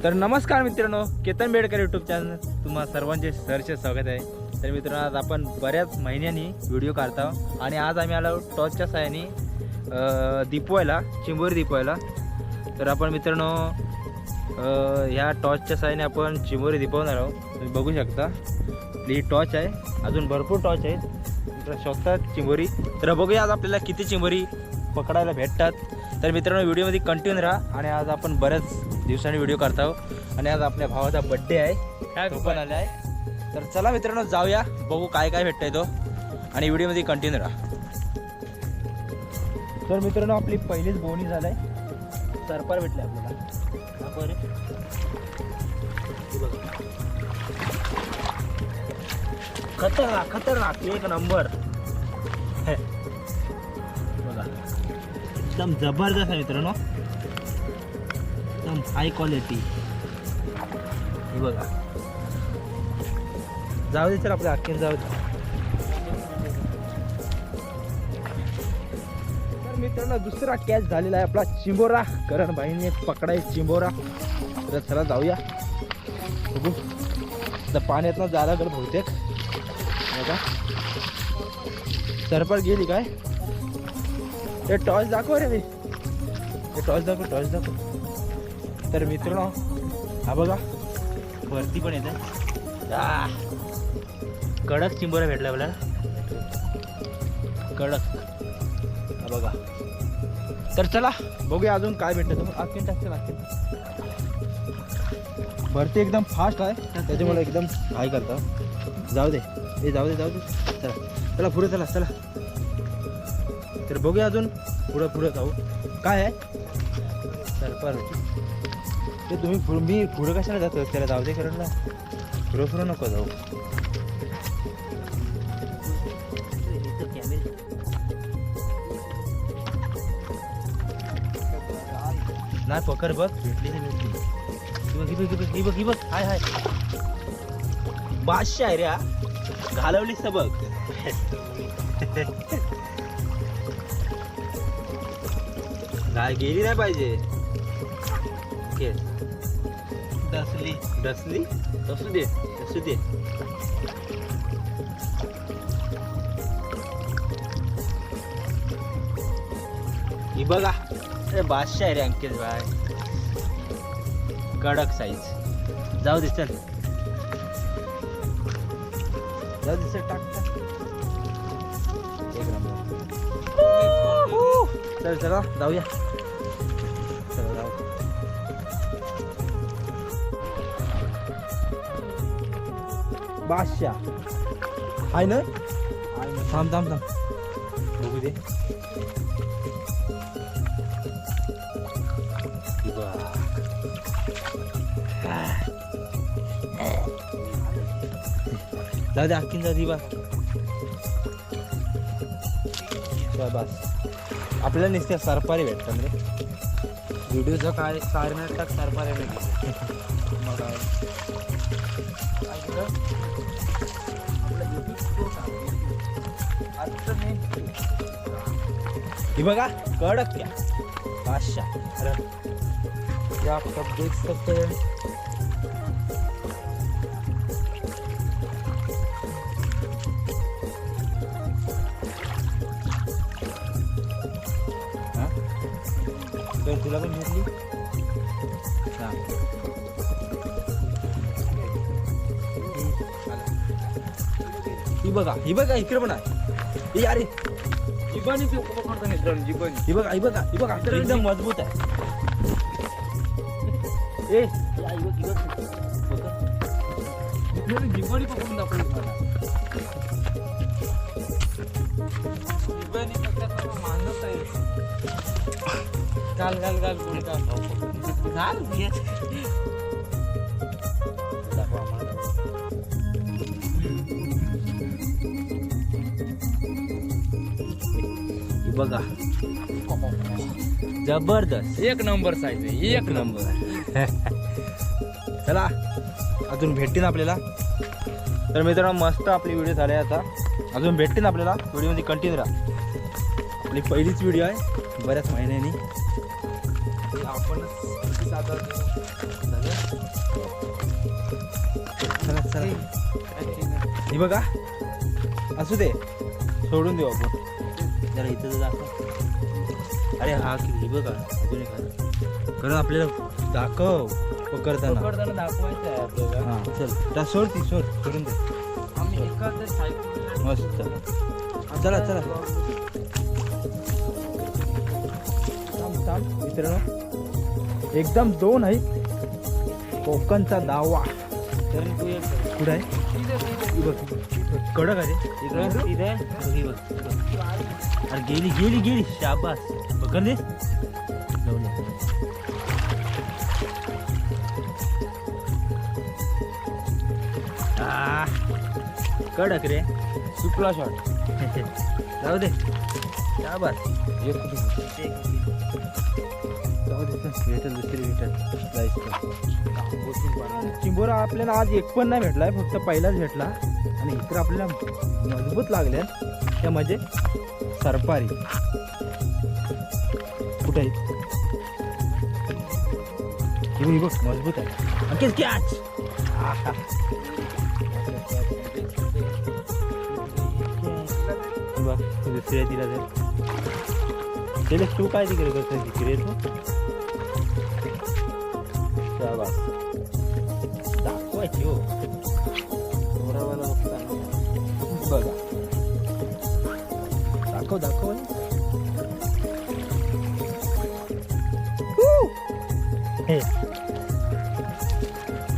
तर नमस्कार मित्रांनो, केतन बेडकर यूट्यूब चॅनल तुम्हा सर्वांचे सहर्ष स्वागत आहे. तर मित्रांनो, आज आपण बऱ्याच महिन्यांनी व्हिडिओ काढतो आणि आज आम्ही आलो टॉर्चच्या साहाय्याने दीपवायला, चिंबोरी दीपवायला. तर आपण मित्रांनो ह्या टॉर्चच्या साहाय्याने आपण चिंबोरी दीपवणार आहोत. तुम्ही बघू शकता ही टॉर्च आहे, अजून भरपूर टॉर्च आहेत मित्रांनो, शोधतात चिंबोरी. तर बघूया आज आपल्याला किती चिंबोरी पकडायला भेटतात. तर मित्रांनो, व्हिडिओमध्ये कंटिन्यू राहा. आणि आज आपण बऱ्याच दिवसांनी व्हिडिओ करतो आणि आज आपल्या भावाचा बड्डे आहे, काय पण आला आहे. तर चला मित्रांनो, जाऊया, बघू काय काय भेटतंय तो आणि व्हिडिओमध्ये कंटिन्यू राहा. तर मित्रांनो, आपली पहिलीच बोवणी झालाय, सरपार भेटले आपल्याला. खतरनाक खतरनाक एक नंबर बघा, एकदम जबरदस्त आहे मित्रांनो, एकदम हाय क्वालिटी. हे बघा, जाऊ दे, चल आपल्या अख्खेन जाऊ दे. तर मित्रांनो, दुसरा कॅच झालेला आहे आपला चिंबोरा, करण भाईने पकडाय चिंबोरा. तर चला जाऊया, बघू. तर पाण्यात ना जायला गल बहुतेक बघा, सरपार गेली काय. हे टॉर्च दाखव रे, हे टॉर्च दाखव, टॉर्च दाखव. तर मित्रांनो, हा बघा, वरती पण येते, कडक चिंबोरा भेटला आपल्याला, कडक. हा बघा. तर चला बघूया अजून काय भेटतं. तुम्ही आखीन टाकते ना, भरती एकदम फास्ट आहे, त्याच्यामुळे एकदम हाय करता. जाऊ दे, हे जाऊ दे, जाऊ दे. चला चला पुढे, चला चला. तर बघूया अजून पुढं पुढं जाऊ. काय आहे सरपार ते, तुम्ही मी पुढं कशाला जातो, त्याला जाऊ दे, कारण ना पुढं पुढं नको जाऊ. नाही पकड, बघ भेटली ते भेटली. बघ ही बघ, हाय हाय, बादशाह आहे रे, घालवलीस तर बघ. काय गेली नाही पाहिजे, डसली डसली, असू दे असू दे. ही बघा, अरे बादशाह आहे रे अंकित भाई, कडक साईज. जाऊ दे, चल जाऊ दे, चल टाक टाक. चल चला जाऊया, चला जाऊ. बादशाह आहे ना, थांब थांब थांब, बघू दे. जाऊ दे, अख्खीन जाऊ दे बा. बस आपल्याला नुसत्या सरपारी भेटतात रे. व्हिडिओचं काय कारण टाक, सरपारी भेटते मग. ही बघा, कडक क्या बादशाह. अरे क्या सब देख सकते हैं. तर तुला पण भेटली. ही बघा, ही बघा, इकडे पण आहे. अरे जिबानी पकडता मित्रांनो, जिबानी. ही बघा, ही बघा, ही बघा, एकदम मजबूत आहे. ए जिबानी पकडून दाखवली मला. जिबानी पकडता मानत आहे. घाल घाल घाल, घाल बघा, जबरदस्त, एक नंबर साईज आहे, एक नंबर. चला अजून भेटतील आपल्याला. तर मित्रांनो, मस्त आपली व्हिडिओ झाली आता, अजून भेटतील आपल्याला. व्हिडिओमध्ये कंटिन्यू राहा. आपली पहिलीच व्हिडिओ आहे बऱ्याच महिन्यांनी. आपण झालं ही बघा असू दे सोडून देऊ आपण जरा इथं तर दाखव. अरे हा की बघा अजून एक कारण आपल्याला दाखव पकडताना दाखवायचं आहे आपल्याला. हा चल सोड ती सोडून दे. मस्त चला चला मित्रांनो एकदम 2 आहेत कोकणचा दावा. तर तू एक कुठं आहे बघ कडक आहे इकडे इथे अरे गेली शाबास पकड दे कडक रे सुपला शॉट. जाऊ दे शाबास जाऊ दे भेटल दुसरी चिंबोरा आपल्याला आज एक पण नाही भेटलाय फक्त पहिलाच भेटला आणि इकडे आपल्याला मजबूत लागले त्या म्हणजे सरपारी कुठे आहे ही बघ मजबूत आहे अंकित कॅच बघ दुसऱ्या दिला तर तू काय तिकडे करतो तिकडे तू शाबास दाखवायची हो मोरावाला बघा दाखव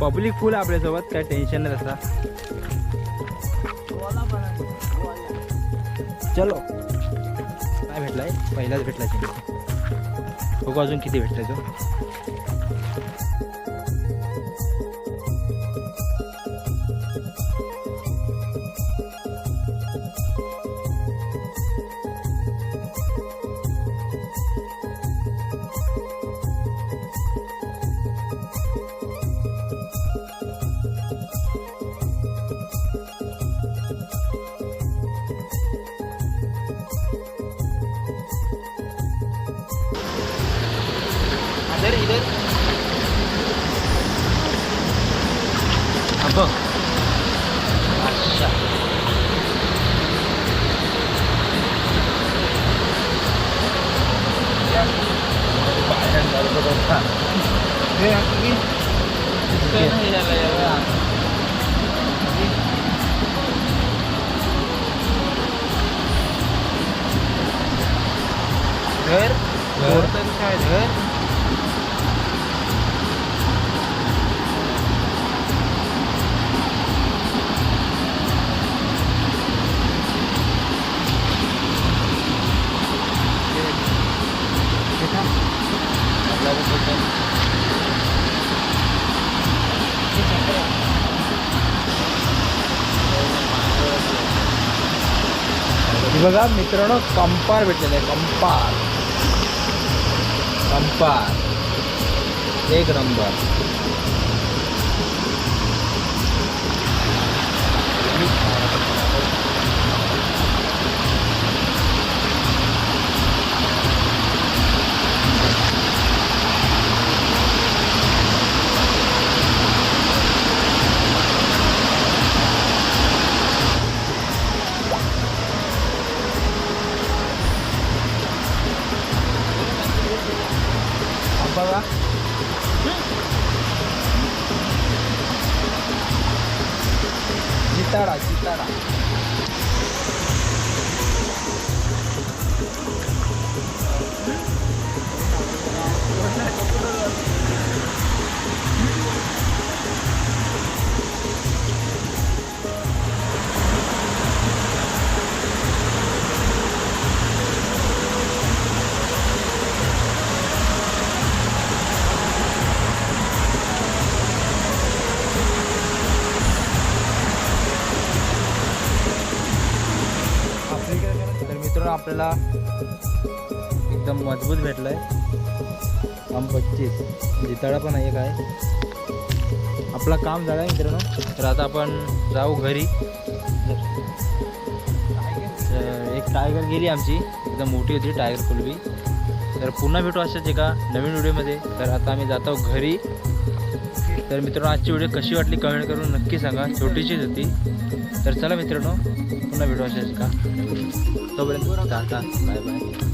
पब्लिक फुल आपल्यासोबत काय टेन्शन नाही तसा. चलो काय भेटलाय पहिलाच भेटला बघू अजून किती भेटलाय तो. इधर अब अच्छा घर घर बघा मित्रांनो कंपार भेटलेलं आहे कंपार एक नंबर. बघा जिताडा आपल्याला एकदम मजबूत भेटलाय. आम 25 जिताडा पण आहे काय. आपला काम झालं आहे मित्रांनो. तर आता आपण जाऊ घरी. एक टायगर गेली आमची एकदम मोठी होती टायगर कुलबी. तर पुन्हा भेटू अशाच एका नवीन व्हिडिओमध्ये. तर आता आम्ही जातो घरी. तर मित्रांनो आजची व्हिडिओ कशी वाटली कमेंट करून नक्की सांगा. छोटीशीच होती. तर चला मित्रांनो पुन्हा भेटू अशाच का. तोपर्यंत टाटा बाय बाय.